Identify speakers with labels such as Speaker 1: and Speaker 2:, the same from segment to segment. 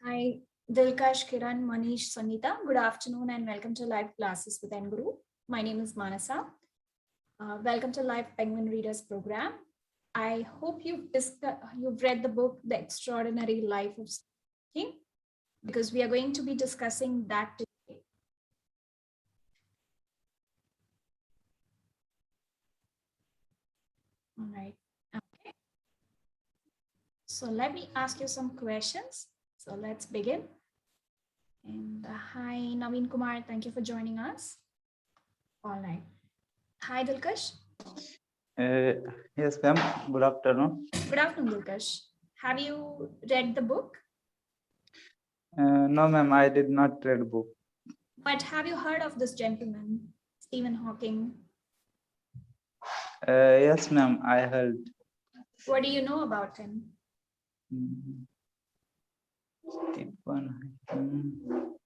Speaker 1: Hi, Dilkash, Kiran, Manish, Sangeeta. Good afternoon and welcome to live classes with Nguru. My name is Manasa. Welcome to live Penguin Readers program. I hope you've read the book, The Extraordinary Life of Stephen King, because we are going to be discussing that today. All right. Okay. So let me ask you some questions. So let's begin. And hi, Naveen Kumar. Thank you for joining us. All right. Hi, Dilkash.
Speaker 2: Yes, ma'am. Good afternoon.
Speaker 1: Good afternoon, Dilkash. Have you read the book?
Speaker 2: No, ma'am, I did not read book.
Speaker 1: But have you heard of this gentleman, Stephen Hawking?
Speaker 2: Yes, ma'am, I heard.
Speaker 1: What do you know about him?
Speaker 2: Stephen Hawking.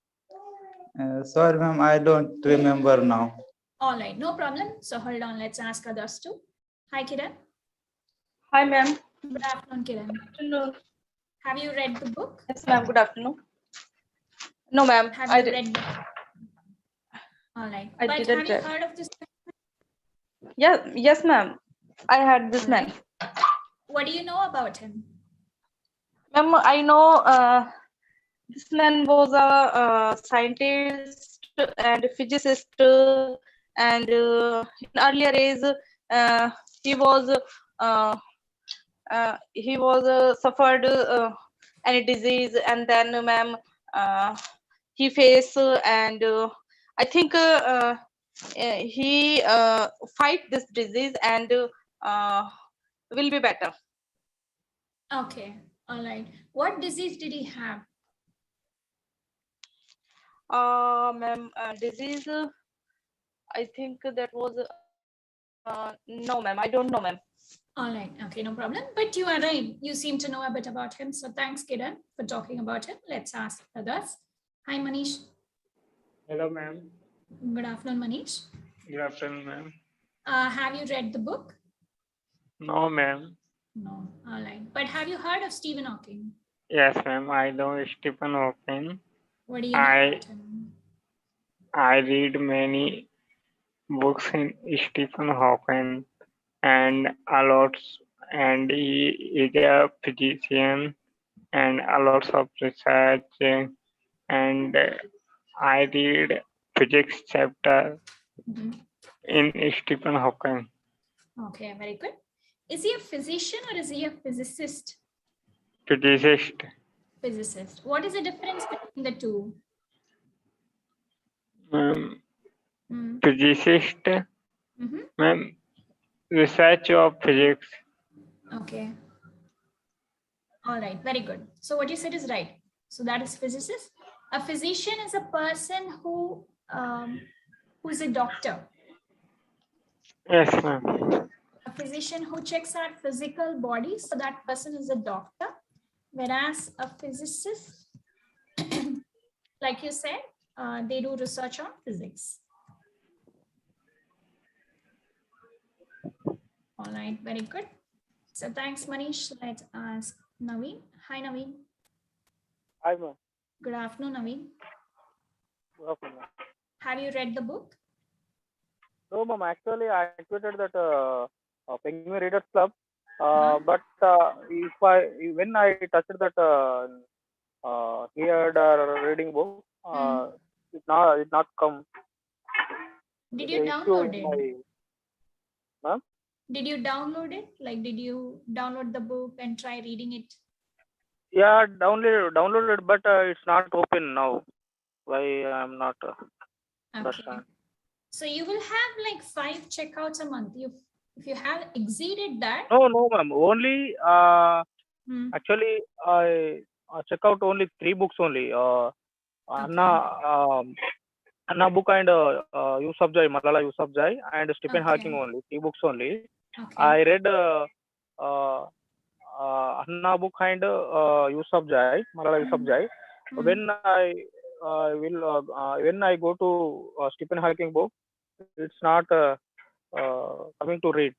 Speaker 2: Sorry, ma'am, I don't remember now.
Speaker 1: All right, no problem. So hold on, let's ask others too. Hi, Kiran.
Speaker 3: Hi, ma'am.
Speaker 1: Good afternoon, Kiran.
Speaker 3: Good afternoon.
Speaker 1: Have you read the book?
Speaker 3: Yes, ma'am. Good afternoon. No, ma'am.
Speaker 1: Have you read the book? All right.
Speaker 3: I
Speaker 1: but
Speaker 3: didn't
Speaker 1: have you
Speaker 3: read.
Speaker 1: heard of this?
Speaker 3: Yeah, yes, ma'am. I had this man.
Speaker 1: What do you know about him?
Speaker 3: Ma'am, I know this man was a scientist and physicist, and in earlier age, he was suffered any disease, and then, ma'am, he faced and I think he fight this disease and will be better.
Speaker 1: Okay. All right. What disease did he have?
Speaker 3: Ma'am, disease, I think that was no, ma'am, I don't know, ma'am.
Speaker 1: All right. Okay, no problem. But you are right. You seem to know a bit about him. So thanks, Kiran, for talking about him. Let's ask others. Hi, Manish.
Speaker 4: Hello, ma'am.
Speaker 1: Good afternoon, Manish.
Speaker 4: Good afternoon, ma'am.
Speaker 1: Have you read the book?
Speaker 4: No, ma'am.
Speaker 1: No. All right. But have you heard of Stephen Hawking?
Speaker 4: Yes, ma'am. I know Stephen Hawking.
Speaker 1: What do you know about him?
Speaker 4: I read many books in Stephen Hawking and a lot, and he is a physician and a lot of research, and I read physics chapter in Stephen Hawking.
Speaker 1: Okay, very good. Is he a physician or is he a physicist?
Speaker 4: Physicist.
Speaker 1: Physicist. What is the difference between the two?
Speaker 4: Physicist, ma'am, research of physics.
Speaker 1: Okay. All right, very good. So what you said is right. So that is physicist. A physician is a person who is a doctor.
Speaker 4: Yes, ma'am.
Speaker 1: A physician who checks our physical body, so that person is a doctor. Whereas a physicist, like you said, they do research on physics. All right, very good. So thanks, Manish. Let's ask Naveen. Hi, Naveen.
Speaker 5: Hi, ma'am.
Speaker 1: Good afternoon, Naveen.
Speaker 5: Good afternoon.
Speaker 1: Have you read the book?
Speaker 5: No, ma'am. Actually, I activated that Penguin Readers Club, but when I touched that heard reading book, it not come.
Speaker 1: Did you download it? Ma'am? Did you download it? Like, did you download the book and try reading it?
Speaker 5: Yeah, downloaded, but it's not open now. Why I'm not understand.
Speaker 1: So you will have like 5 checkouts a month. If you have exceeded that.
Speaker 5: No, ma'am. Only actually I check out only 3 books only. Anna book and Yusufzai, Malala Yusufzai and Stephen Hawking only. 3 books only. I read Anna book and Yusufzai, Malala Yusufzai. When I go to Stephen Hawking book, it's not coming to read.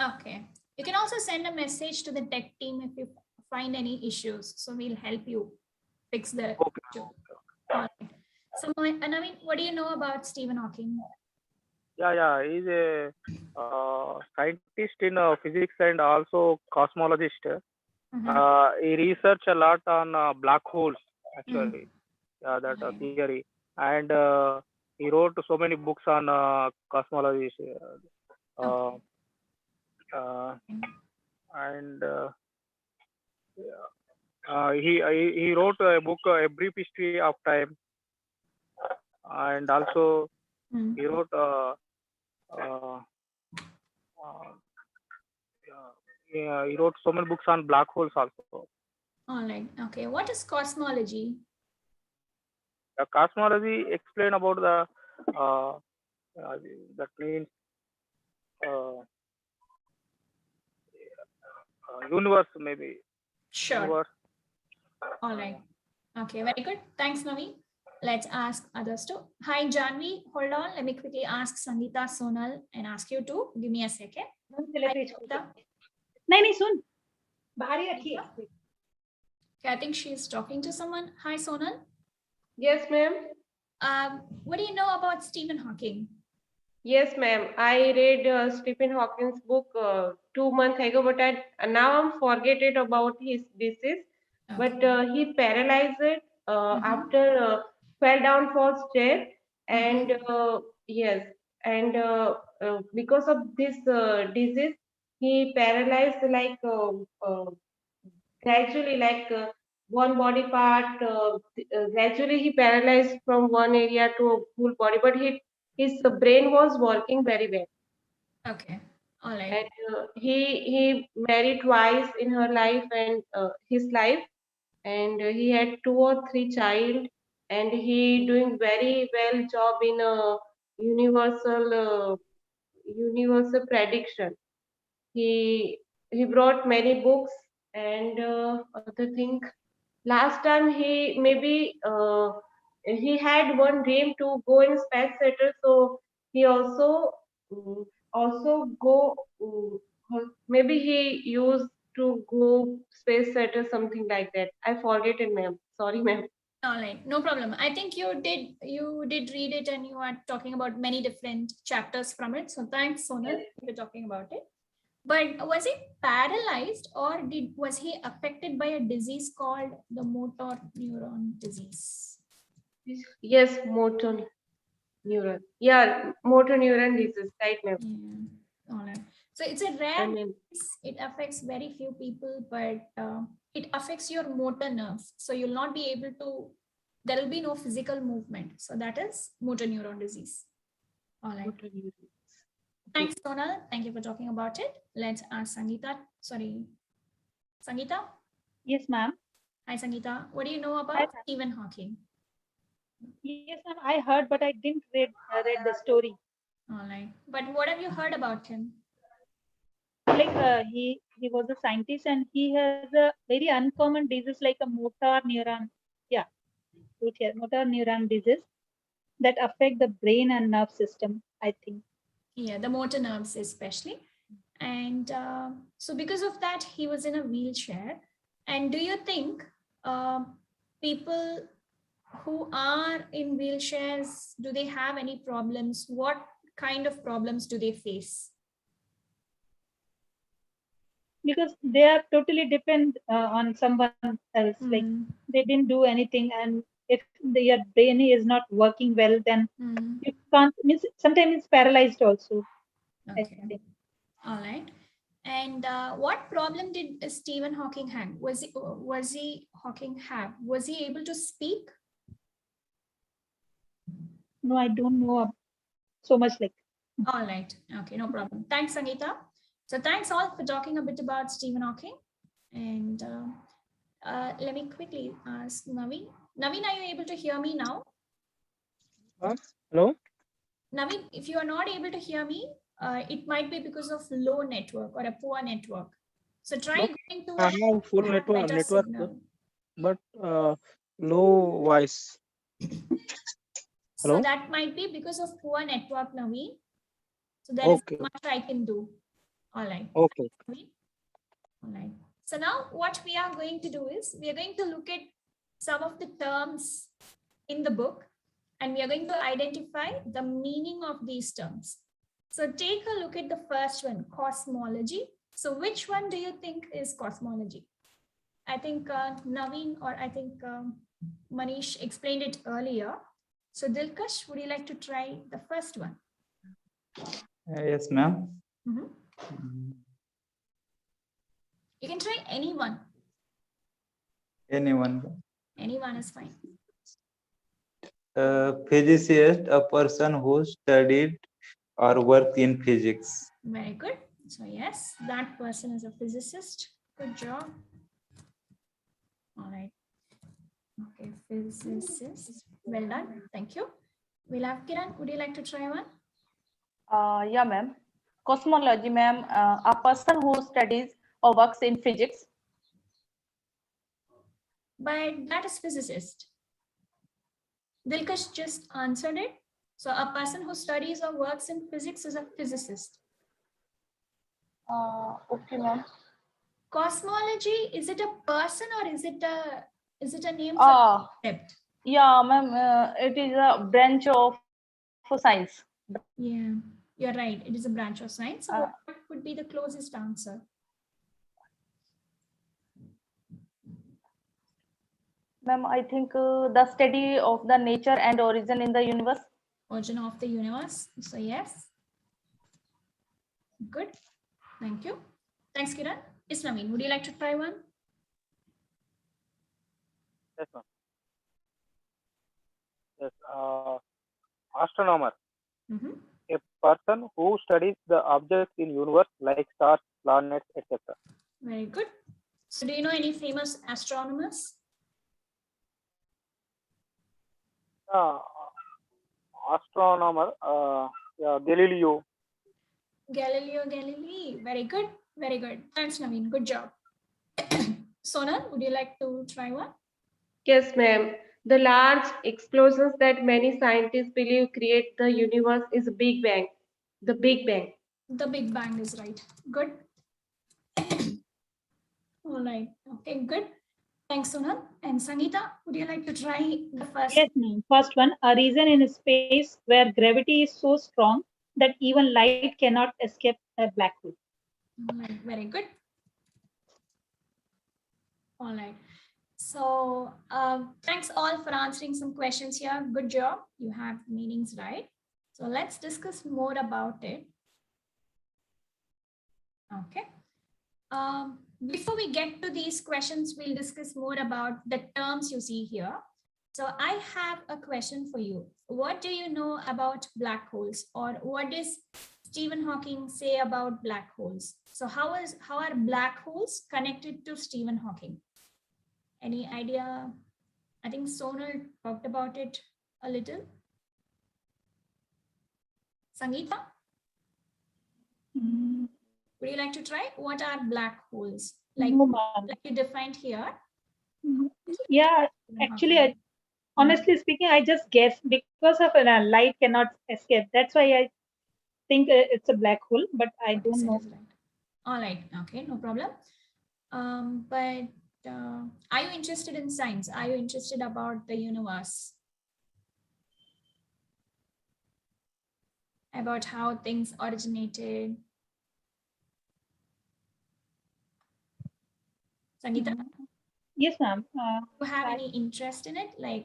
Speaker 1: Okay. You can also send a message to the tech team if you find any issues. So we'll help you fix the
Speaker 5: Okay.
Speaker 1: issue. All right. So, Naveen, what do you know about Stephen Hawking?
Speaker 5: Yeah. He's a scientist in physics and also cosmologist. He researched a lot on black holes, actually. Yeah, that theory. And he wrote so many books on cosmology. Uh, and he wrote a book, A Brief History of Time. And also he wrote uh, yeah, he wrote so many books on black holes also.
Speaker 1: All right. Okay. What is cosmology?
Speaker 5: The cosmology explain about the uh, that means uh, universe, maybe.
Speaker 1: Sure.
Speaker 5: Universe.
Speaker 1: All right. Okay. Very good. Thanks, Naveen. Let's ask others too. Hi, Janvi. Hold on. Let me quickly ask Sangeeta, Sonal, and ask you to give me a second. Hi, Sangeeta.
Speaker 6: नहीं सुन बाहर ही रखिए.
Speaker 1: Okay, I think she's talking to someone. Hi, Sonal.
Speaker 6: Yes, ma'am.
Speaker 1: What do you know about Stephen Hawking?
Speaker 6: Yes, ma'am. I read Stephen Hawking's book 2 months ago, but now I'm forgetting about his disease.
Speaker 1: Okay.
Speaker 6: But he paralyzed after fell down for stair, and yes, and because of this disease, he paralyzed like gradually, like one body part. Gradually, he paralyzed from one area to a full body, but his brain was working very well.
Speaker 1: Okay. All right.
Speaker 6: And he married twice in her life and his life, and he had 2 or 3 child, and he doing very well job in a universal prediction. He brought many books and other thing. Last time he had one dream to go in space shuttle, so he mm, also go maybe he used to go space shuttle, something like that. I forget it, ma'am. Sorry, ma'am.
Speaker 1: All right, no problem. I think you did read it, and you are talking about many different chapters from it. So thanks, Sonal, for talking about it. But was he paralyzed, or was he affected by a disease called the motor neuron disease?
Speaker 6: Yes, motor neuron. Yeah, motor neuron disease, right, ma'am?
Speaker 1: Yeah. All right. So it's a rare disease. It affects very few people, but it affects your motor nerves. So you'll not be able to. There will be no physical movement. So that is motor neuron disease. All right. Thanks, Sonal. Thank you for talking about it. Let's ask Sangeeta. Sorry, Sangeeta.
Speaker 7: Yes, ma'am.
Speaker 1: Hi, Sangeeta. What do you know about Stephen Hawking?
Speaker 7: Yes, ma'am. I heard, but I didn't read the story.
Speaker 1: All right. But what have you heard about him?
Speaker 7: Like he was a scientist, and he has a very uncommon disease like a motor neuron. Yeah, right here, motor neuron disease that affect the brain and nerve system, I think.
Speaker 1: Yeah, the motor nerves especially. And so because of that, he was in a wheelchair. And do you think people who are in wheelchairs, do they have any problems? What kind of problems do they face?
Speaker 7: Because they are totally depend on someone else. Like they didn't do anything, and if your brain is not working well, then you can't. Means sometimes it's paralyzed also.
Speaker 1: Okay. All right. And what problem did Stephen Hawking have? Was he Hawking have? Was he able to speak?
Speaker 7: No, I don't know so much like.
Speaker 1: All right. Okay, no problem. Thanks, Sangeeta. So thanks all for talking a bit about Stephen Hawking. And let me quickly ask Naveen. Naveen, are you able to hear me now?
Speaker 5: Hello?
Speaker 1: Naveen, if you are not able to hear me, it might be because of low network or a poor network. So try going to
Speaker 5: I have full network,
Speaker 1: signal.
Speaker 5: but low voice.
Speaker 1: So
Speaker 5: Hello?
Speaker 1: that might be because of poor network, Naveen. So there is much I can do. All right.
Speaker 5: Okay.
Speaker 1: All right. So now what we are going to do is we are going to look at some of the terms in the book, and we are going to identify the meaning of these terms. So take a look at the first one, cosmology. So which one do you think is cosmology? I think Naveen or I think Manish explained it earlier. So Dilkash, would you like to try the first one?
Speaker 2: Yes, ma'am.
Speaker 1: You can try anyone.
Speaker 2: Anyone.
Speaker 1: Anyone is fine.
Speaker 2: Physicist, a person who studied or worked in physics.
Speaker 1: Very good. So yes, that person is a physicist. Good job. All right. Okay, physicist. Well done. Thank you. We'll have Kiran. Would you like to try one?
Speaker 3: Yeah, ma'am. Cosmology, ma'am. A person who studies or works in physics.
Speaker 1: But that is physicist. Dilkash just answered it. So a person who studies or works in physics is a physicist.
Speaker 3: Okay, ma'am.
Speaker 1: Cosmology, is it a person or is it a name for a concept?
Speaker 3: Yeah, ma'am. It is a branch of science.
Speaker 1: Yeah, you're right. It is a branch of science. So what would be the closest answer?
Speaker 3: Ma'am, I think the study of the nature and origin in the universe.
Speaker 1: Origin of the universe. So yes. Good. Thank you. Thanks, Kiran. Yes, Naveen, would you like to try one?
Speaker 5: Yes, ma'am. Yes, astronomer. A person who studies the objects in universe like stars, planets, etc.
Speaker 1: Very good. So do you know any famous astronomers?
Speaker 5: Astronomer, yeah, Galileo.
Speaker 1: Galileo Galilei. Very good. Very good. Thanks, Naveen. Good job. Sonal, would you like to try one?
Speaker 6: Yes, ma'am. The large explosions that many scientists believe create the universe is a Big Bang. The Big Bang.
Speaker 1: The Big Bang is right. Good. All right. Okay, good. Thanks, Sonal. And Sangeeta, would you like to try the first?
Speaker 7: Yes, ma'am. First one, a reason in space where gravity is so strong that even light cannot escape a black hole.
Speaker 1: Very good. All right. So thanks all for answering some questions here. Good job. You have meanings right. So let's discuss more about it. Okay. Before we get to these questions, we'll discuss more about the terms you see here. So I have a question for you. What do you know about black holes, or what does Stephen Hawking say about black holes? So how are black holes connected to Stephen Hawking? Any idea? I think Sonal talked about it a little. Sangeeta? Would you like to try? What are black holes? Like, like you defined here.
Speaker 7: Yeah, actually, honestly speaking, I just guess because of light cannot escape. That's why I think it's a black hole, but I don't know.
Speaker 1: Right. All right. Okay, no problem. But are you interested in science? Are you interested about the universe? About how things originated? Sangeeta?
Speaker 7: Yes, ma'am.
Speaker 1: Do you have any interest in it? Like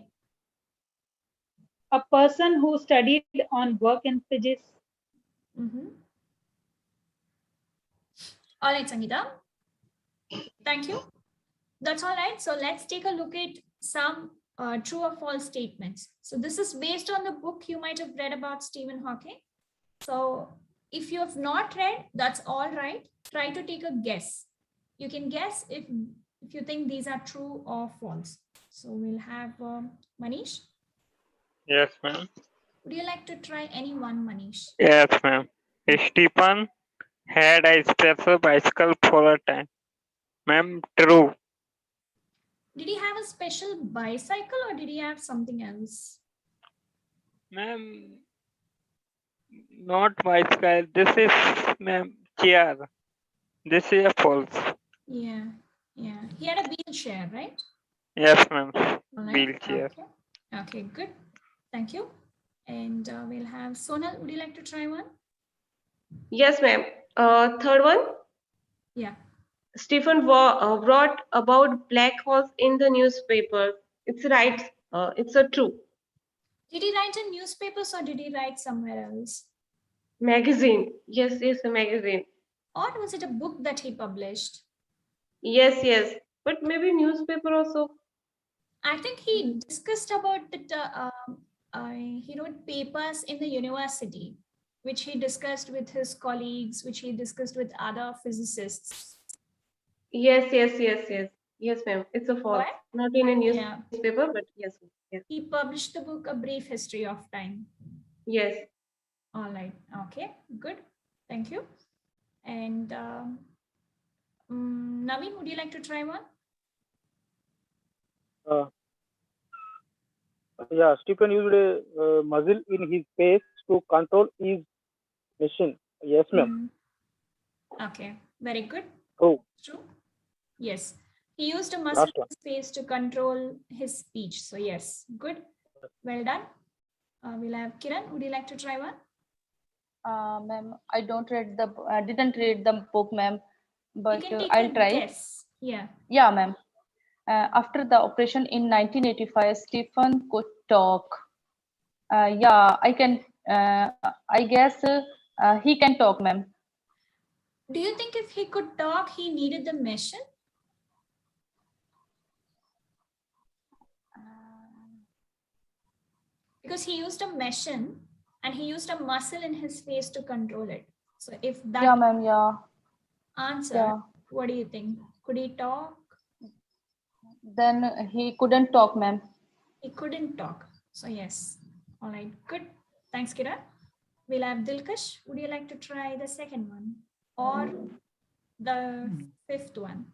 Speaker 7: a person who studied on work in physics.
Speaker 1: All right, Sangeeta. Thank you. That's all right. So let's take a look at some true or false statements. So this is based on the book you might have read about Stephen Hawking. So if you have not read, that's all right. Try to take a guess. You can guess if you think these are true or false. So we'll have Manish.
Speaker 4: Yes, ma'am.
Speaker 1: Would you like to try any one, Manish?
Speaker 4: Yes, ma'am. Stephen had a special bicycle for a time. Ma'am, true.
Speaker 1: Did he have a special bicycle or did he have something else?
Speaker 4: Ma'am, not bicycle. This is, ma'am, chair. This is a false.
Speaker 1: Yeah. He had a wheelchair, right?
Speaker 4: Yes, ma'am.
Speaker 1: All right.
Speaker 4: Wheelchair.
Speaker 1: Okay. Okay, good. Thank you. And we'll have Sonal. Would you like to try one?
Speaker 6: Yes, ma'am. Third one.
Speaker 1: Yeah.
Speaker 6: Stephen wrote about black holes in the newspaper. It's right. It's a true
Speaker 1: Did he write in newspapers or did he write somewhere else?
Speaker 6: magazine. Yes, yes, a magazine.
Speaker 1: Or was it a book that he published?
Speaker 6: Yes, yes. But maybe newspaper also.
Speaker 1: I think he discussed about he wrote papers in the university, which he discussed with his colleagues, which he discussed with other physicists.
Speaker 6: Yes, yes, yes, yes. Yes, ma'am. It's a false.
Speaker 1: What?
Speaker 6: Not in a
Speaker 1: Yeah.
Speaker 6: newspaper, but yes, yes.
Speaker 1: He published the book A Brief History of Time.
Speaker 6: Yes.
Speaker 1: All right. Okay, good. Thank you. And Naveen, would you like to try one?
Speaker 5: Yeah, Stephen used a muzzle in his face to control his machine. Yes, ma'am.
Speaker 1: Okay, very good.
Speaker 5: Oh,
Speaker 1: True. Yes. He used a muscle
Speaker 5: last
Speaker 1: in
Speaker 5: one.
Speaker 1: his face to control his speech. So yes, good. Well done. We'll have Kiran. Would you like to try one?
Speaker 3: Ma'am, I didn't read the book, ma'am,
Speaker 1: You
Speaker 3: but
Speaker 1: can take
Speaker 3: I'll
Speaker 1: a
Speaker 3: try.
Speaker 1: guess. Yeah.
Speaker 3: Yeah, ma'am. After the operation in 1985, Stephen could talk. Yeah, I can. I guess he can talk, ma'am.
Speaker 1: Do you think if he could talk, he needed the machine? Because he used a machine and he used a muscle in his face to control it. So if that
Speaker 3: Yeah, ma'am. Yeah.
Speaker 1: answer,
Speaker 3: Yeah.
Speaker 1: what do you think? Could he talk?
Speaker 3: Then he couldn't talk, ma'am.
Speaker 1: He couldn't talk. So yes. All right. Good. Thanks, Kiran. We'll have Dilkash. Would you like to try the second one or the fifth one?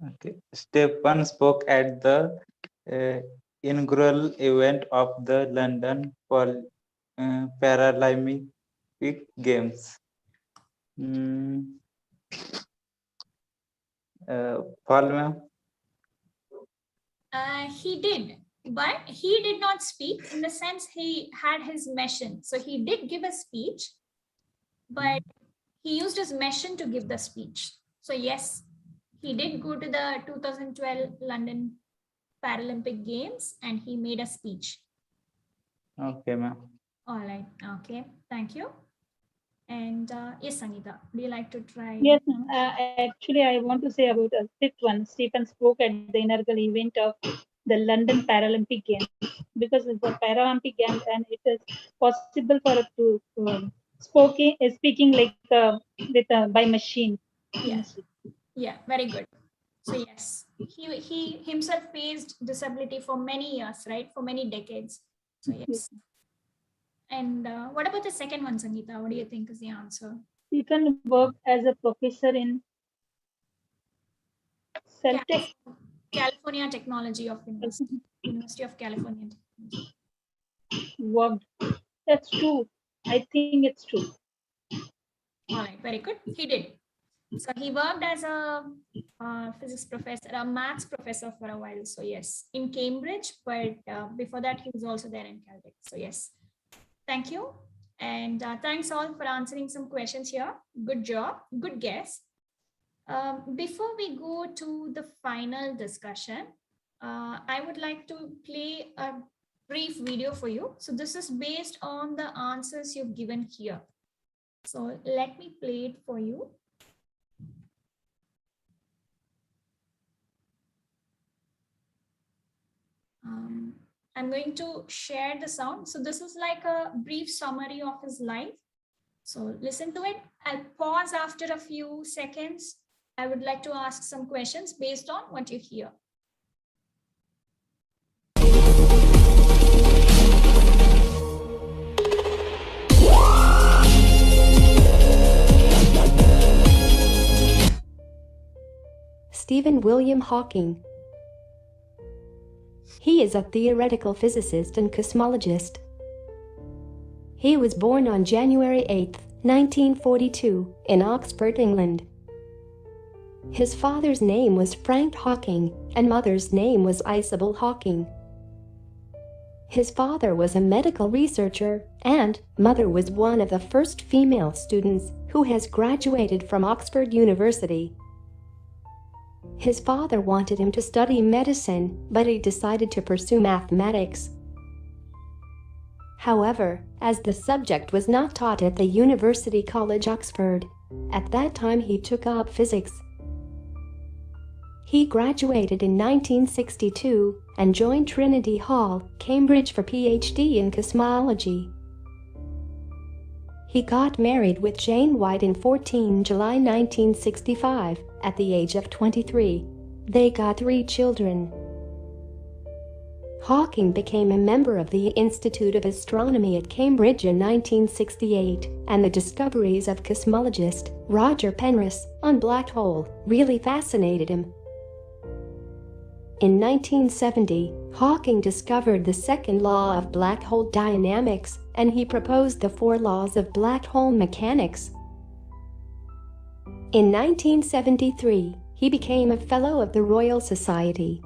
Speaker 2: Okay. Stephen spoke at the inaugural event of the London Paralympic Games. Paul, ma'am?
Speaker 1: He did, but he did not speak in the sense he had his machine. So he did give a speech, but he used his machine to give the speech. So yes, he did go to the 2012 London Paralympic Games and he made a speech.
Speaker 2: Okay, ma'am.
Speaker 1: All right. Okay. Thank you. And yes, Sangeeta, would you like to try?
Speaker 7: Yes, ma'am. Actually, I want to say about a fifth one. Stephen spoke at the inaugural event of the London Paralympic Games because it's a Paralympic Games and it is possible for it to speaking like by machine.
Speaker 1: Yeah. Yeah. Very good. So yes, he himself faced disability for many years, right? For many decades. So yes. And what about the second one, Sangeeta? What do you think is the answer?
Speaker 7: Stephen worked as a professor in Celtic.
Speaker 1: California Technology of University of California.
Speaker 7: Worked. That's true. I think it's true.
Speaker 1: All right, very good. He did. So he worked as a physics professor, a maths professor for a while. So yes, in Cambridge, but before that, he was also there in Caltech. So yes, thank you. And thanks all for answering some questions here. Good job, good guess. Before we go to the final discussion, I would like to play a brief video for you. So this is based on the answers you've given here. So let me play it for you. I'm going to share the sound. So this is like a brief summary of his life. So listen to it. I'll pause after a few seconds. I would like to ask some questions based on what you hear.
Speaker 8: Stephen William Hawking. He is a theoretical physicist and cosmologist. He was born on January 8, 1942, in Oxford, England. His father's name was Frank Hawking, and mother's name was Isabel Hawking. His father was a medical researcher, and mother was one of the first female students who has graduated from Oxford University. His father wanted him to study medicine, but he decided to pursue mathematics. However, as the subject was not taught at the University College Oxford, at that time he took up physics. He graduated in 1962 and joined Trinity Hall, Cambridge for PhD in cosmology. He got married with Jane White in 14 July 1965 at the age of 23. They got 3 children. Hawking became a member of the Institute of Astronomy at Cambridge in 1968, and the discoveries of cosmologist Roger Penrose on black hole really fascinated him. In 1970, Hawking discovered the second law of black hole dynamics, and he proposed the 4 laws of black hole mechanics. In 1973, he became a Fellow of the Royal Society.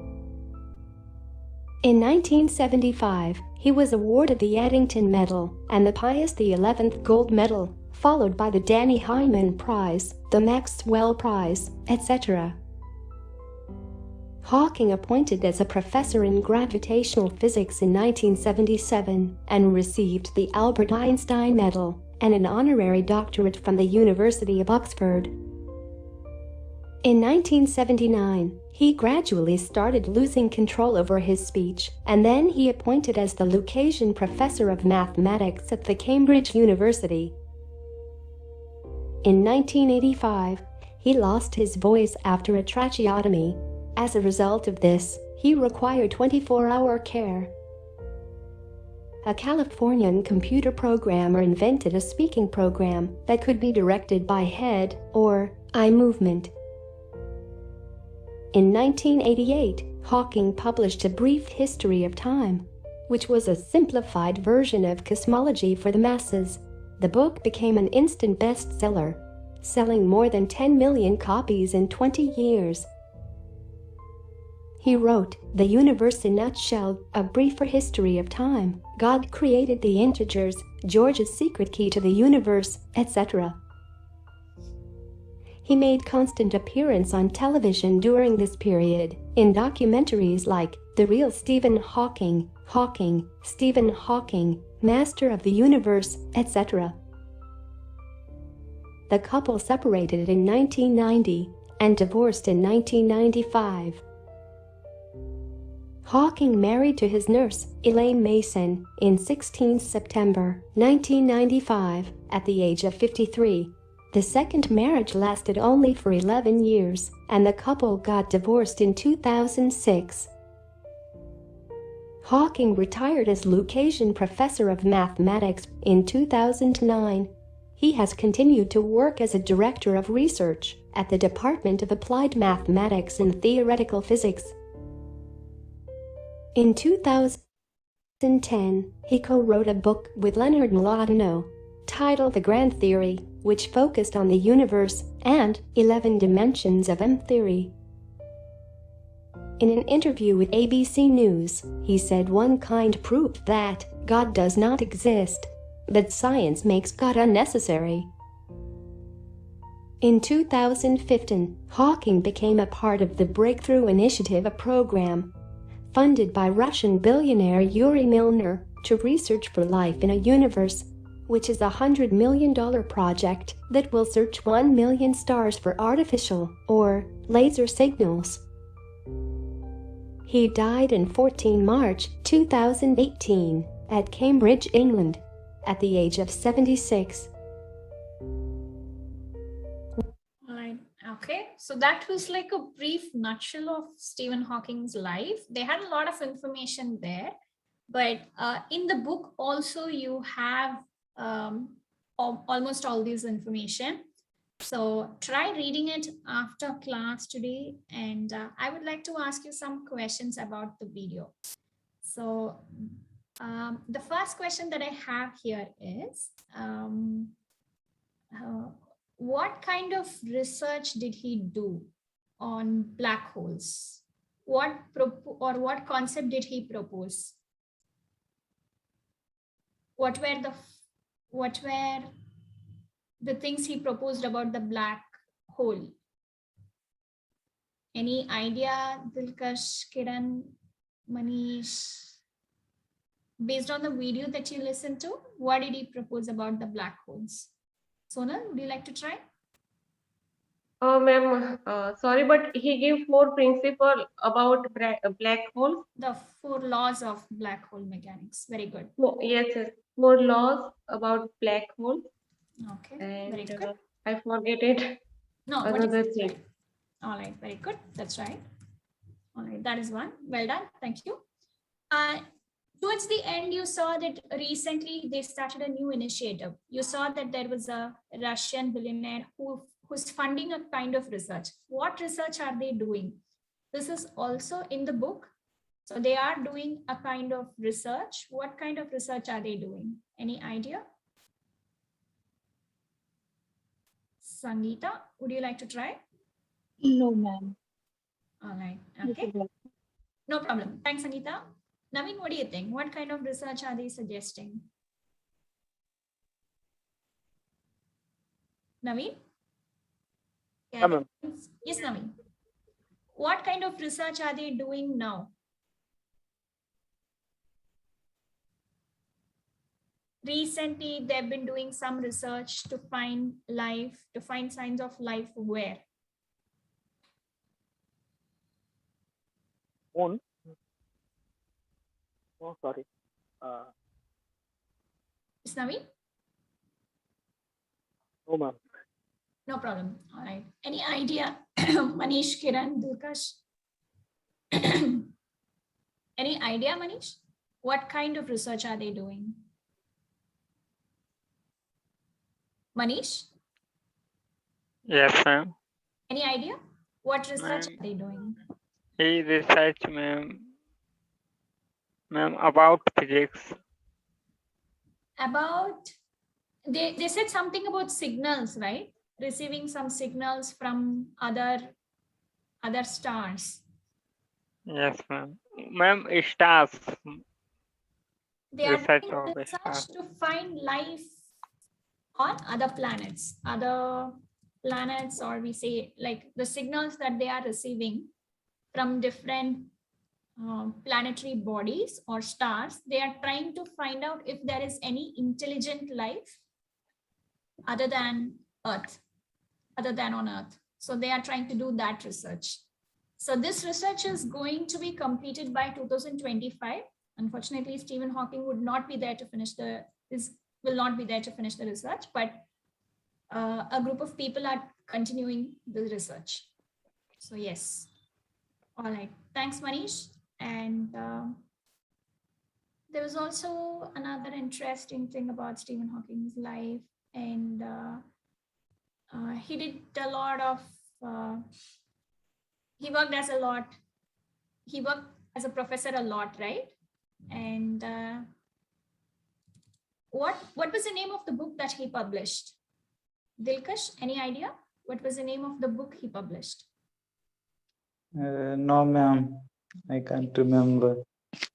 Speaker 8: In 1975, he was awarded the Eddington Medal and the Pius XI Gold Medal, followed by the Danny Hyman Prize, the Maxwell Prize, etc. Hawking appointed as a professor in gravitational physics in 1977 and received the Albert Einstein Medal and an honorary doctorate from the University of Oxford. In 1979, he gradually started losing control over his speech, and then he appointed as the Lucasian Professor of Mathematics at the Cambridge University. In 1985, he lost his voice after a tracheotomy. As a result of this, he required 24-hour care. A Californian computer programmer invented a speaking program that could be directed by head or eye movement. In 1988, Hawking published A Brief History of Time, which was a simplified version of cosmology for the masses. The book became an instant bestseller, selling more than 10 million copies in 20 years. He wrote, "The Universe in a Nutshell, A Briefer History of Time, God Created the Integers, George's Secret Key to the Universe, etc." He made constant appearance on television during this period, in documentaries like The Real Stephen Hawking, Hawking, Stephen Hawking, Master of the Universe, etc. The couple separated in 1990 and divorced in 1995. Hawking married to his nurse, Elaine Mason, in 16 September 1995 at the age of 53. The second marriage lasted only for 11 years, and the couple got divorced in 2006. Hawking retired as Lucasian Professor of Mathematics in 2009. He has continued to work as a Director of Research at the Department of Applied Mathematics and Theoretical Physics. In 2010, he co-wrote a book with Leonard Mlodinow titled The Grand Theory, which focused on the universe and 11 dimensions of M-theory. In an interview with ABC News, he said one kind proved that God does not exist, but science makes God unnecessary. In 2015, Hawking became a part of the Breakthrough Initiative, a program funded by Russian billionaire Yuri Milner to research for life in a universe, which is a $100 million project that will search 1 million stars for artificial or laser signals. He died on 14 March 2018 at Cambridge, England, at the age of 76.
Speaker 1: Alright, okay. So that was like a brief nutshell of Stephen Hawking's life. They had a lot of information there, but in the book also you have almost all this information. So try reading it after class today, and I would like to ask you some questions about the video. So the first question that I have here is, what kind of research did he do on black holes? What concept did he propose? What were the things he proposed about the black hole? Any idea, Dilkash, Kiran, Manish? Based on the video that you listened to, what did he propose about the black holes? Sonal, would you like to try?
Speaker 6: Ma'am, sorry, but he gave 4 principles about black holes.
Speaker 1: The 4 laws of black hole mechanics. Very good.
Speaker 6: Yes, yes. 4 laws about black holes.
Speaker 1: Okay,
Speaker 6: And
Speaker 1: very good.
Speaker 6: I forget it.
Speaker 1: No,
Speaker 6: Another
Speaker 1: what is
Speaker 6: thing.
Speaker 1: right? All right, very good. That's right. All right, that is one. Well done. Thank you. Towards the end, you saw that recently they started a new initiative. You saw that there was a Russian billionaire who's funding a kind of research. What research are they doing? This is also in the book. So they are doing a kind of research. What kind of research are they doing? Any idea? Sangeeta, would you like to try?
Speaker 7: No, ma'am.
Speaker 1: All right. Okay. No problem. Thanks, Sangeeta. Naveen, what do you think? What kind of research are they suggesting? Naveen?
Speaker 5: Ma'am.
Speaker 1: Yes, Naveen. What kind of research are they doing now? Recently, they've been doing some research to find life, to find signs of life where?
Speaker 5: Moon. Oh, sorry.
Speaker 1: Yes, Naveen?
Speaker 5: No, ma'am.
Speaker 1: No problem. All right. Any idea, Manish, Kiran, Dulkash? Any idea, Manish? What kind of research are they doing? Manish?
Speaker 4: Yes, ma'am.
Speaker 1: Any idea? What research
Speaker 4: Ma'am.
Speaker 1: are they doing?
Speaker 4: He research, ma'am, about physics.
Speaker 1: About, they said something about signals, right? Receiving some signals from other stars.
Speaker 4: Yes, ma'am. Ma'am, stars.
Speaker 1: They are
Speaker 4: Research
Speaker 1: doing
Speaker 4: of
Speaker 1: research
Speaker 4: stars.
Speaker 1: to find life on other planets, or we say like the signals that they are receiving from different planetary bodies or stars. They are trying to find out if there is any intelligent life other than Earth, other than on Earth. So they are trying to do that research. So this research is going to be completed by 2025. Unfortunately, Stephen Hawking would not be there to finish will not be there to finish the research, but a group of people are continuing the research. So yes. All right. Thanks, Manish. And there was also another interesting thing about Stephen Hawking's life, and he did a lot of. He worked as a professor a lot, right? And what was the name of the book that he published? Dilkash, any idea? What was the name of the book he published?
Speaker 2: No, ma'am. I can't remember.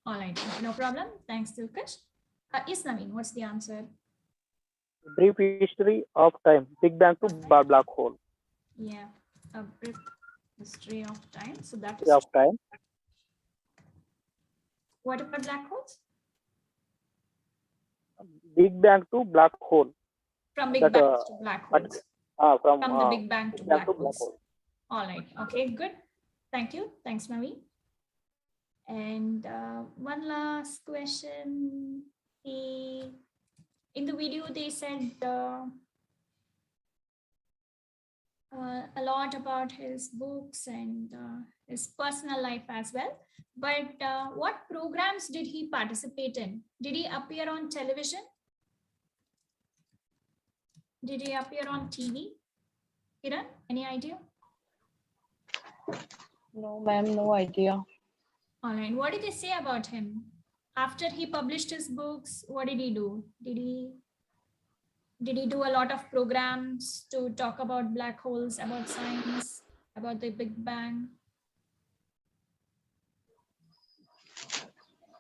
Speaker 1: All right, no problem. Thanks, Dilkash. Yes, Naveen, what's the answer?
Speaker 5: Brief history of time. Big Bang to black hole.
Speaker 1: Yeah, a brief history of time. So that
Speaker 5: is of time.
Speaker 1: What about black holes?
Speaker 5: Big Bang to black hole.
Speaker 1: From Big Bang to black holes.
Speaker 5: From
Speaker 1: the Big Bang to black holes. All right. Okay, good. Thank you. Thanks, Naveen. And one last question. In the video, they said a lot about his books and his personal life as well. But what programs did he participate in? Did he appear on television? Did he appear on TV? Kiran, any idea?
Speaker 3: No, ma'am, no idea.
Speaker 1: All right. What did they say about him? After he published his books, what did he do? Did he do a lot of programs to talk about black holes, about science? about the Big Bang?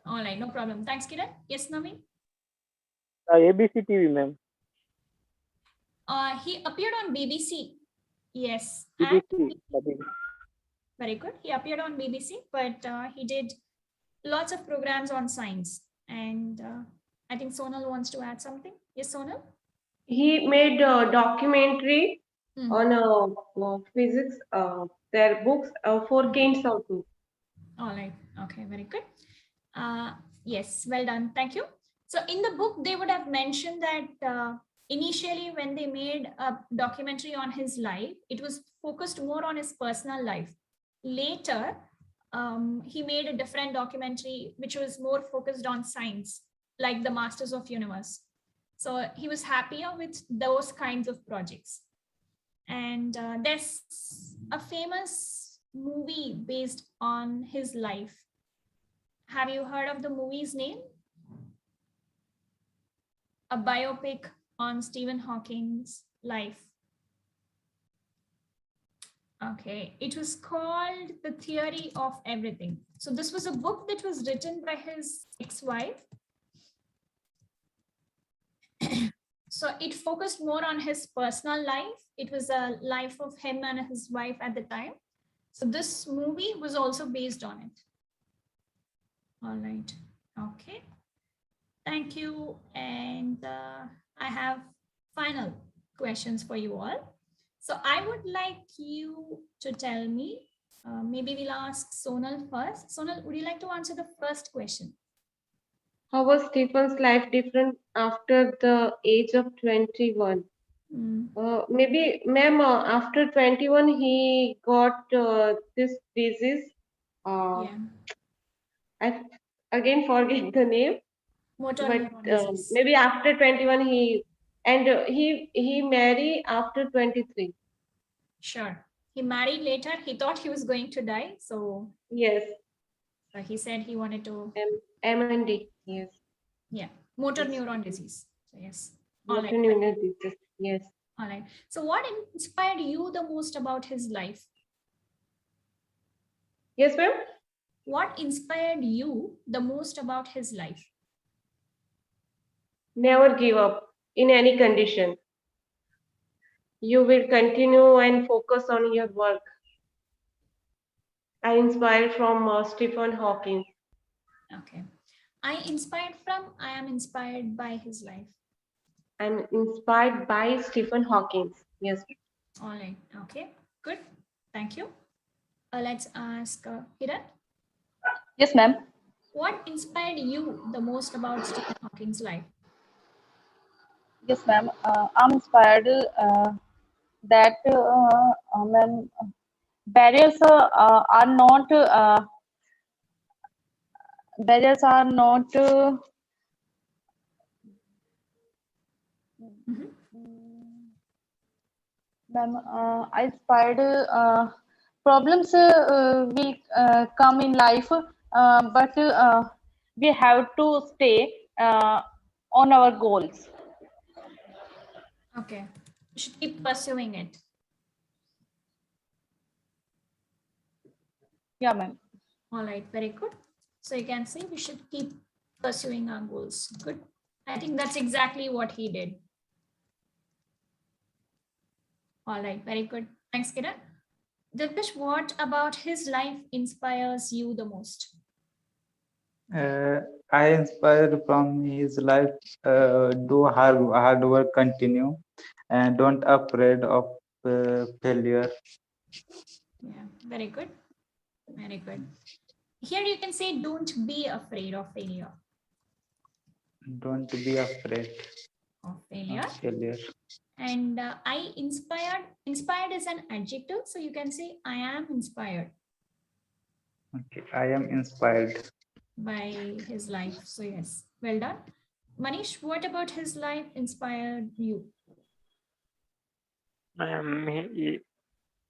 Speaker 1: All right, no problem. Thanks, Kiran. Yes, Naveen?
Speaker 5: ABC TV, ma'am.
Speaker 1: He appeared on BBC. Yes. And
Speaker 5: BBC.
Speaker 1: very good. He appeared on BBC, but he did lots of programs on science. And I think Sonal wants to add something. Yes, Sonal?
Speaker 6: He made a documentary on physics, their books, 4K also.
Speaker 1: All right. Okay, very good. Yes, well done. Thank you. So in the book, they would have mentioned that initially when they made a documentary on his life, it was focused more on his personal life. Later, he made a different documentary which was more focused on science, like the Masters of Universe. So he was happier with those kinds of projects. And there's a famous movie based on his life. Have you heard of the movie's name? A biopic on Stephen Hawking's life. Okay, it was called The Theory of Everything. So this was a book that was written by his ex-wife. So it focused more on his personal life. It was a life of him and his wife at the time. So this movie was also based on it. All right, okay. Thank you. And I have final questions for you all. So I would like you to tell me, maybe we'll ask Sonal first. Sonal, would you like to answer the first question?
Speaker 6: How was Stephen's life different after the age of 21? Maybe, ma'am, after 21, he got this disease.
Speaker 1: Yeah.
Speaker 6: I again forget the name.
Speaker 1: Motor
Speaker 6: But
Speaker 1: neuron disease.
Speaker 6: maybe after 21, he married after 23.
Speaker 1: Sure. He married later. He thought he was going to die. So
Speaker 6: yes.
Speaker 1: So he said he wanted to.
Speaker 6: M&D. Yes.
Speaker 1: Yeah. Motor neuron disease. So yes.
Speaker 6: Motor neuron disease. Yes.
Speaker 1: All right. So what inspired you the most about his life?
Speaker 6: Yes, ma'am.
Speaker 1: What inspired you the most about his life?
Speaker 6: Never give up in any condition. You will continue and focus on your work. I inspired from Stephen Hawking.
Speaker 1: Okay. I am inspired by his life.
Speaker 6: I'm inspired by Stephen Hawking. Yes.
Speaker 1: All right. Okay. Good. Thank you. Let's ask Hiran.
Speaker 3: Yes, ma'am.
Speaker 1: What inspired you the most about Stephen Hawking's life?
Speaker 3: Yes, ma'am. I'm inspired that ma'am, barriers are not ma'am. I inspired problems will come in life, but we have to stay on our goals.
Speaker 1: Okay. You should keep pursuing it.
Speaker 3: Yeah, ma'am.
Speaker 1: All right. Very good. So you can say we should keep pursuing our goals. Good. I think that's exactly what he did. All right. Very good. Thanks, Kiran. Dilpish, what about his life inspires you the most?
Speaker 2: I inspired from his life. Do hard work, continue, and don't afraid of failure.
Speaker 1: Yeah, very good. Very good. Here you can say, don't be afraid of failure.
Speaker 2: Don't be afraid
Speaker 1: of failure.
Speaker 2: of failure.
Speaker 1: And I inspired is an adjective, so you can say I am inspired.
Speaker 2: Okay, I am inspired
Speaker 1: by his life. So yes, well done. Manish, what about his life inspired you?
Speaker 4: He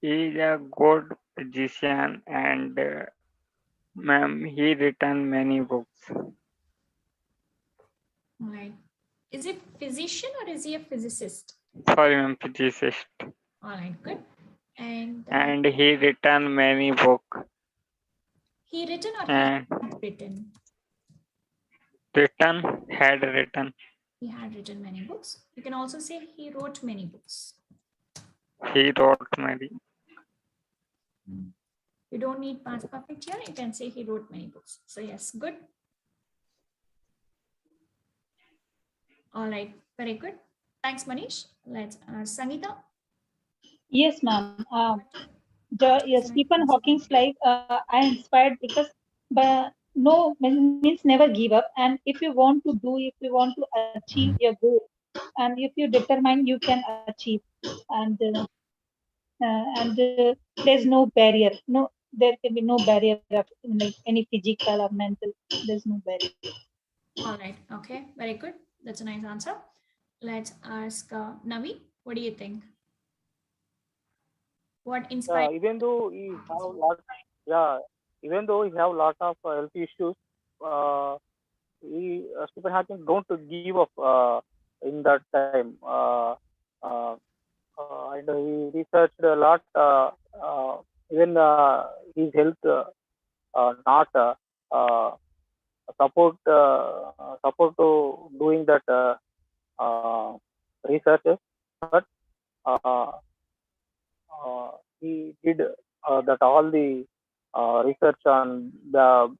Speaker 4: is a good physician and ma'am, he written many books.
Speaker 1: All right. Is he physician or is he a physicist?
Speaker 4: Sorry, ma'am, physicist.
Speaker 1: All right, good. And
Speaker 4: he written many books.
Speaker 1: he written or he
Speaker 4: And
Speaker 1: had written?
Speaker 4: had written.
Speaker 1: He had written many books. You can also say he wrote many books.
Speaker 4: He wrote many.
Speaker 1: You don't need past perfect here. You can say he wrote many books. So yes, good. All right, very good. Thanks, Manish. Let's Sangeeta.
Speaker 7: Yes, ma'am. Yes, Stephen Hawking's life I inspired because but no means never give up. And if you want to do, if you want to achieve your goal, and if you determine, you can achieve. And there's no barrier. No, there can be no barrier of like any physical or mental. There's no barrier.
Speaker 1: All right. Okay. Very good. That's a nice answer. Let's ask Navi. What do you think? What inspired?
Speaker 5: Even though he have lot, yeah, even though he have lot of health issues, he Stephen Hawking don't give up in that time. And he researched a lot. Even his health not support to doing that research, but uh, he did that all the research on the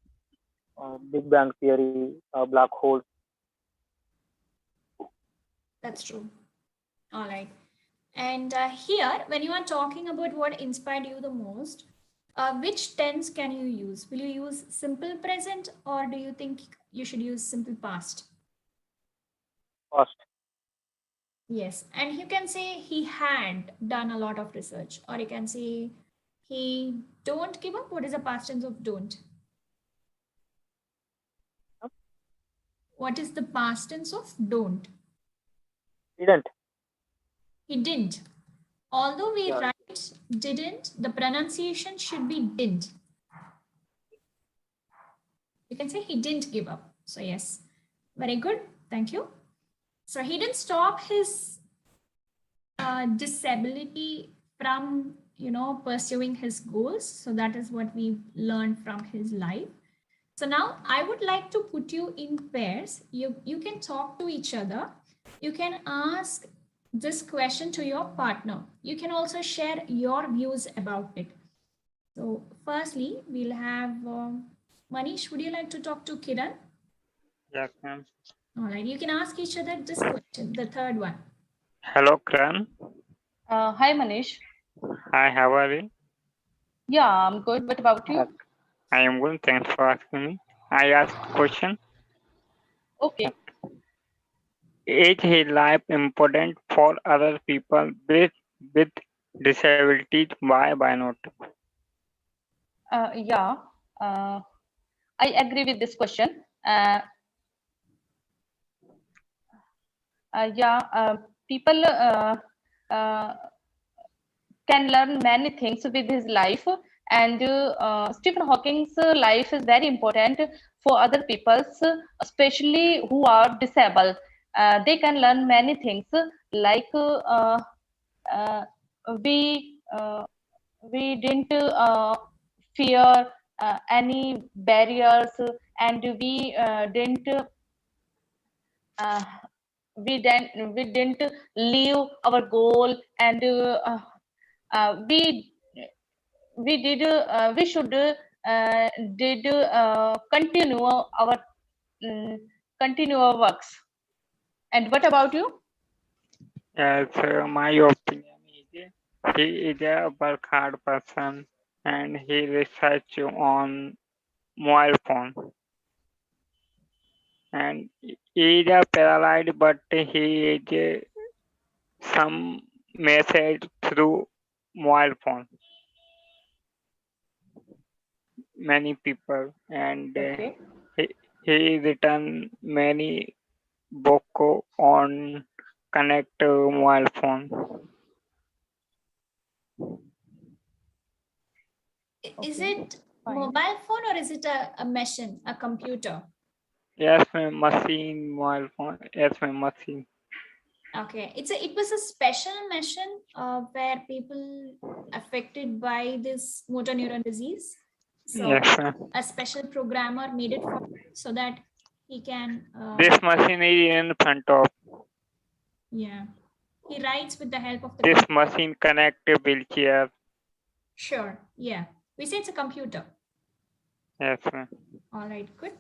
Speaker 5: Big Bang theory, black holes.
Speaker 1: That's true. All right. And here, when you are talking about what inspired you the most, which tense can you use? Will you use simple present or do you think you should use simple past?
Speaker 5: Past.
Speaker 1: Yes. And you can say he had done a lot of research, or you can say he don't give up. What is the past tense of don't? What is the past tense of don't?
Speaker 5: Didn't.
Speaker 1: He didn't. Although we
Speaker 5: Yeah.
Speaker 1: write didn't, the pronunciation should be didn't. You can say he didn't give up. So yes, very good. Thank you. So he didn't stop his disability from, pursuing his goals. So that is what we learned from his life. So now I would like to put you in pairs. You can talk to each other. You can ask this question to your partner. You can also share your views about it. So firstly, we'll have Manish, would you like to talk to Kiran?
Speaker 4: Yes, ma'am.
Speaker 1: All right, you can ask each other this question, the third one.
Speaker 4: Hello, Kiran.
Speaker 3: Hi, Manish.
Speaker 4: Hi, how are you?
Speaker 3: Yeah, I'm good. What about you?
Speaker 4: I am good. Thanks for asking me. I asked question.
Speaker 3: Okay.
Speaker 4: Is his life important for other people with disabilities? Why not?
Speaker 3: Yeah, I agree with this question. People can learn many things with his life, and Stephen Hawking's life is very important for other people's, especially who are disabled. They can learn many things, like uh, we uh, we didn't fear any barriers, and uh, we didn't leave our goal, and we should did mm, continue our works. And what about you?
Speaker 4: As my opinion is, he is a work hard person and he research on mobile phone. And he is a paralyzed, but he is some message through mobile phone. Many people, and
Speaker 3: Okay.
Speaker 4: he written many book on connect mobile phone.
Speaker 1: Is
Speaker 3: Okay,
Speaker 1: it
Speaker 3: fine.
Speaker 1: mobile phone or is it a machine, a computer?
Speaker 4: Yes, my machine, mobile phone. Yes, my machine.
Speaker 1: Okay, it was a special mission where people affected by this motor neuron disease. So
Speaker 4: Yes, sir.
Speaker 1: a special programmer made it for him so that he can.
Speaker 4: This machine is in front of.
Speaker 1: Yeah, he writes with the help of the.
Speaker 4: This machine connect a wheelchair.
Speaker 1: Sure. Yeah, we say it's a computer.
Speaker 4: Yes, sir.
Speaker 1: All right, good.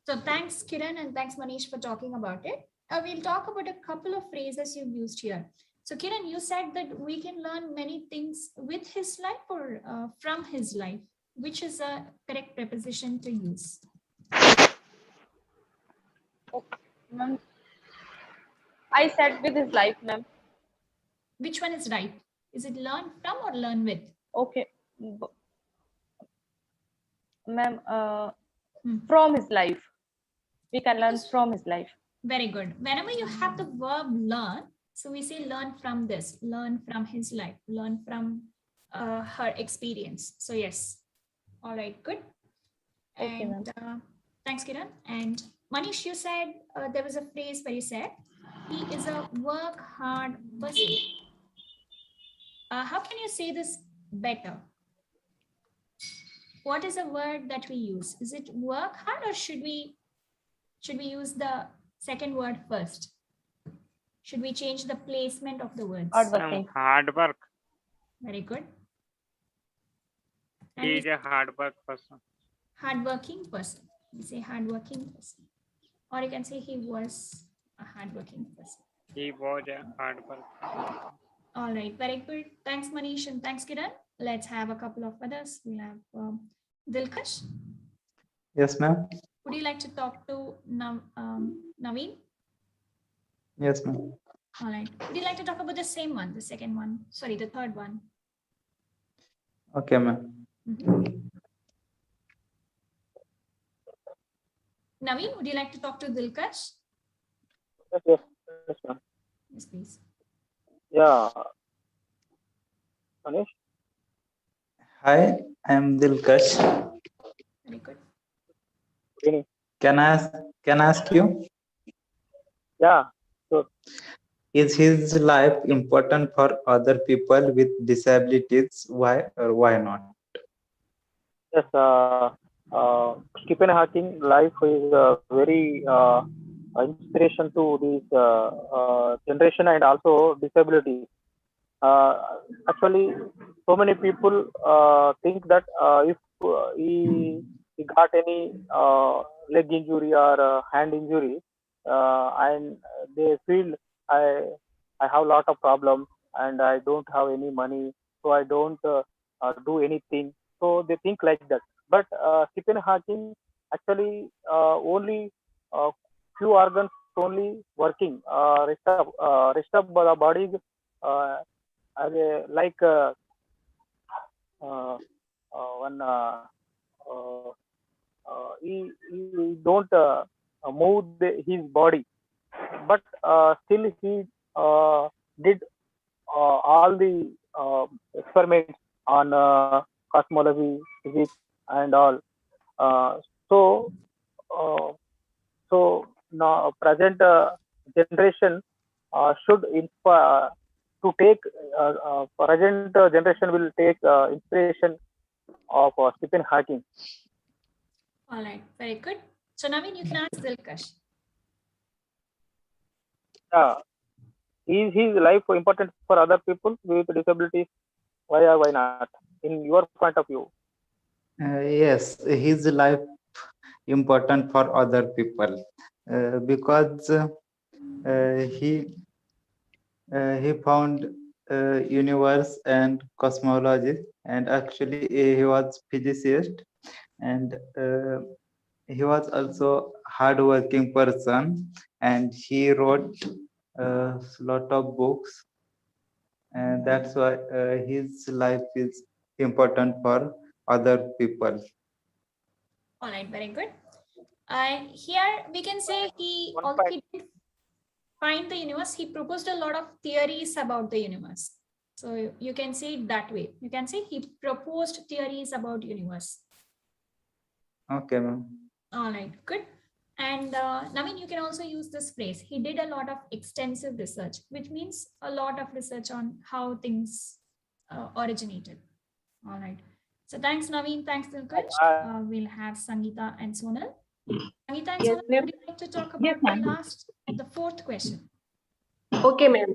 Speaker 1: So thanks, Kiran, and thanks, Manish, for talking about it. We'll talk about a couple of phrases you've used here. So, Kiran, you said that we can learn many things with his life or from his life. Which is a correct preposition to use?
Speaker 3: Ma'am, I said with his life, ma'am.
Speaker 1: Which one is right? Is it learn from or learn with?
Speaker 3: Okay. Ma'am, from his life. We can learn from his life.
Speaker 1: Very good. Whenever you have the verb learn, so we say learn from this, learn from his life, learn from her experience. So yes. All right, good.
Speaker 3: Okay,
Speaker 1: And thanks, Kiran. And Manish, you said there was a phrase where you said, he is a work hard person. How can you say this better? What is a word that we use? Is it work hard or should we use the second word first? Should we change the placement of the words?
Speaker 4: Hard work.
Speaker 1: Very good. And
Speaker 4: He is a hard work person.
Speaker 1: Hardworking person. We say hardworking person. Or you can say he was a hardworking person.
Speaker 4: He was a hard work.
Speaker 1: All right, very good. Thanks, Manish, and thanks, Kiran. Let's have a couple of others. We'll have Dilkash.
Speaker 2: Yes, ma'am.
Speaker 1: Would you like to talk to Naveen?
Speaker 2: Yes, ma'am.
Speaker 1: All right. Would you like to talk about the same one, the second one? Sorry, the third one.
Speaker 2: Okay, ma'am.
Speaker 1: Naveen, would you like to talk to Dilkash?
Speaker 5: Yes, ma'am.
Speaker 1: Yes, please.
Speaker 5: Yeah. Manish?
Speaker 2: Hi, I am Dilkash.
Speaker 1: Very good.
Speaker 2: Can I ask you?
Speaker 5: Yeah, sure.
Speaker 2: Is his life important for other people with disabilities? Why or why not?
Speaker 5: Yes, Stephen Hawking life is very inspiration to this generation and also disability. Actually, so many people think that if he got any leg injury or hand injury, and they feel I have a lot of problems and I don't have any money, so I don't do anything. So they think like that. But Stephen Hawking actually only few organs only working. Rest of the body uh, like one he don't move his body, but still he did all the experiments on cosmology, physics, and all. Uh, so, uh, so now present generation should inspire to take present generation will take inspiration of Stephen Hawking.
Speaker 1: All right, very good. So Naveen, you can ask Dilkash.
Speaker 5: Yeah, is his life important for other people with disabilities? Why or why not? In your point of view.
Speaker 2: Yes, his life important for other people because he found universe and cosmology, and actually he was physicist, and he was also hardworking person, and he wrote a lot of books, and that's why his life is important for other people.
Speaker 1: All right, very good. Here we can say he didn't find the universe. He proposed a lot of theories about the universe. So you can say it that way. You can say he proposed theories about universe.
Speaker 2: Okay, ma'am.
Speaker 1: All right, good. And Naveen, you can also use this phrase. He did a lot of extensive research, which means a lot of research on how things originated. All right. So thanks, Naveen. Thanks, Dilkaj. We'll have Sangeeta and Sonal. Sangeeta and
Speaker 6: Yes,
Speaker 1: Sonal,
Speaker 6: ma'am.
Speaker 1: would you like to talk
Speaker 7: Yes,
Speaker 1: about
Speaker 7: ma'am.
Speaker 1: the fourth question?
Speaker 6: Okay, ma'am.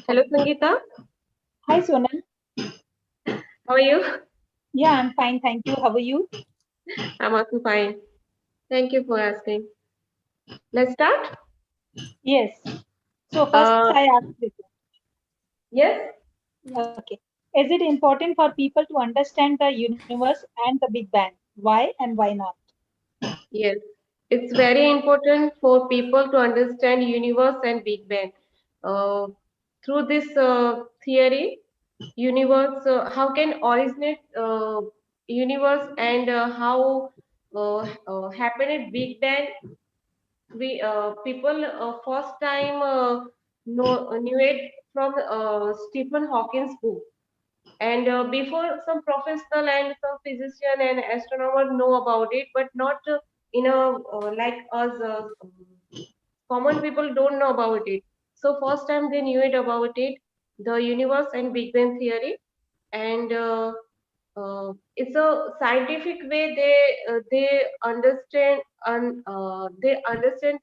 Speaker 6: Hello, Sangeeta.
Speaker 7: Hi, Sonal.
Speaker 6: How are you?
Speaker 7: Yeah, I'm fine. Thank you. How are you?
Speaker 6: I'm also fine. Thank you for asking. Let's start.
Speaker 7: Yes. So first I ask you.
Speaker 6: Yes.
Speaker 7: Okay. Is it important for people to understand the universe and the Big Bang? Why and why not?
Speaker 6: Yes. It's very important for people to understand universe and Big Bang. Uh, through this theory, universe, how can originate universe and how happened Big Bang. We people first time knew it from Stephen Hawking's book. And before, some professional and some physician and astronomer know about it, but not in a like us common people don't know about it. So first time they knew it about it, the universe and Big Bang theory, and it's a scientific way they understand and they understand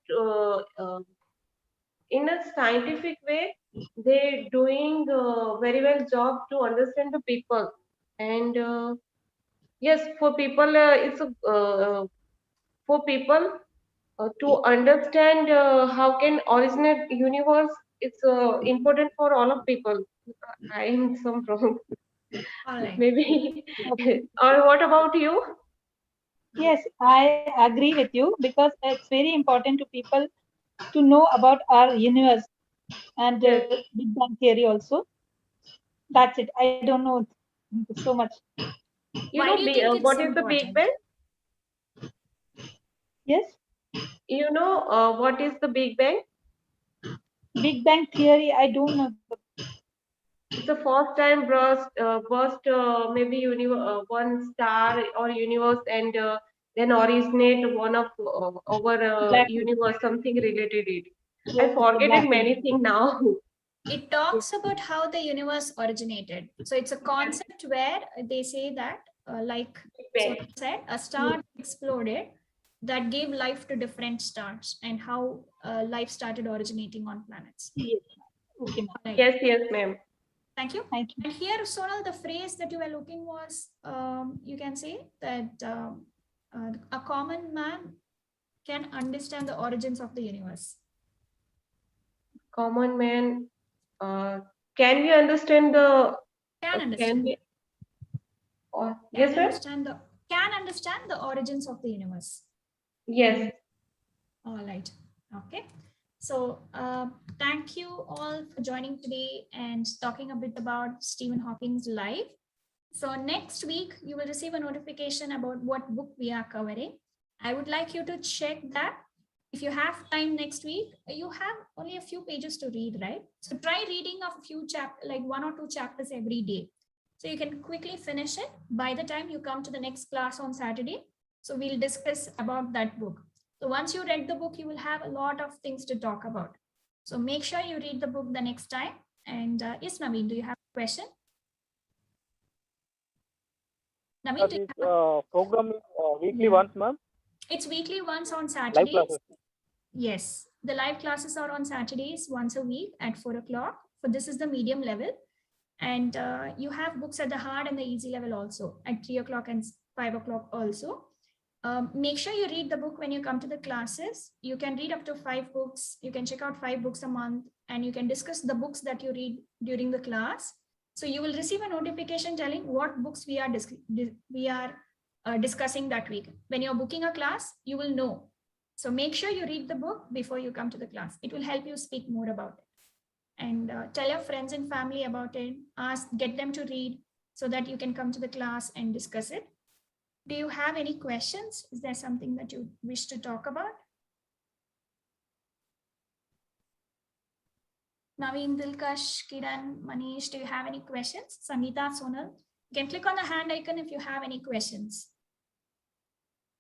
Speaker 6: in a scientific way they doing very well job to understand the people. And yes, for people it's a for people to understand how can originate universe. It's important for all of people. I am some wrong.
Speaker 1: All right.
Speaker 6: Maybe.
Speaker 7: Okay.
Speaker 6: Or what about you?
Speaker 7: Yes, I agree with you because it's very important to people to know about our universe and
Speaker 6: Yes.
Speaker 7: Big Bang theory also. That's it. I don't know. Thank you so much.
Speaker 6: You
Speaker 1: Why
Speaker 6: know
Speaker 1: do you think it's
Speaker 6: what is the Big
Speaker 1: important?
Speaker 6: Bang?
Speaker 7: Yes,
Speaker 6: You know what is the Big Bang?
Speaker 7: Big Bang theory. I don't know.
Speaker 6: It's the first time burst maybe one star or universe, and then originate one of our
Speaker 7: Black hole.
Speaker 6: universe, something related it. I
Speaker 7: Yes, the
Speaker 6: forget
Speaker 7: black
Speaker 6: it
Speaker 7: hole.
Speaker 6: many things now.
Speaker 1: It talks about how the universe originated. So it's a concept where they say that, like
Speaker 6: Big
Speaker 1: so
Speaker 6: Bang.
Speaker 1: said, a star exploded that gave life to different stars, and how life started originating on planets.
Speaker 7: Yes. Okay, ma'am.
Speaker 1: Right.
Speaker 6: Yes, yes, ma'am.
Speaker 1: Thank you.
Speaker 7: Thank you.
Speaker 1: And here, Sonal, the phrase that you were looking was, you can say that a common man can understand the origins of the universe.
Speaker 6: Common man. Can we understand the?
Speaker 1: Can
Speaker 6: Can
Speaker 1: understand.
Speaker 6: we?
Speaker 1: Can
Speaker 6: Yes, ma'am.
Speaker 1: understand the origins of the universe.
Speaker 6: Yes.
Speaker 1: All right. Okay. So thank you all for joining today and talking a bit about Stephen Hawking's life. So next week, you will receive a notification about what book we are covering. I would like you to check that. If you have time next week, you have only a few pages to read, right? So try reading a few chapters, like 1 or 2 chapters every day. So you can quickly finish it by the time you come to the next class on Saturday. So we'll discuss about that book. So once you read the book, you will have a lot of things to talk about. So make sure you read the book the next time. And yes, Naveen, do you have a question? Naveen, do you
Speaker 5: This
Speaker 1: have
Speaker 5: program is weekly
Speaker 1: Yeah.
Speaker 5: once, ma'am.
Speaker 1: It's weekly once on
Speaker 5: Live
Speaker 1: Saturdays.
Speaker 5: classes.
Speaker 1: Yes, the live classes are on Saturdays once a week at 4 o'clock. So this is the medium level. And you have books at the hard and the easy level also at 3 o'clock and 5 o'clock also. Make sure you read the book when you come to the classes. You can read up to 5 books. You can check out 5 books a month, and you can discuss the books that you read during the class. So you will receive a notification telling what books we are discussing that week. When you're booking a class, you will know. So make sure you read the book before you come to the class. It will help you speak more about it. And tell your friends and family about it. Get them to read so that you can come to the class and discuss it. Do you have any questions? Is there something that you wish to talk about? Naveen, Dilkash, Kiran, Manish, do you have any questions? Sangeeta, Sonal, you can click on the hand icon if you have any questions.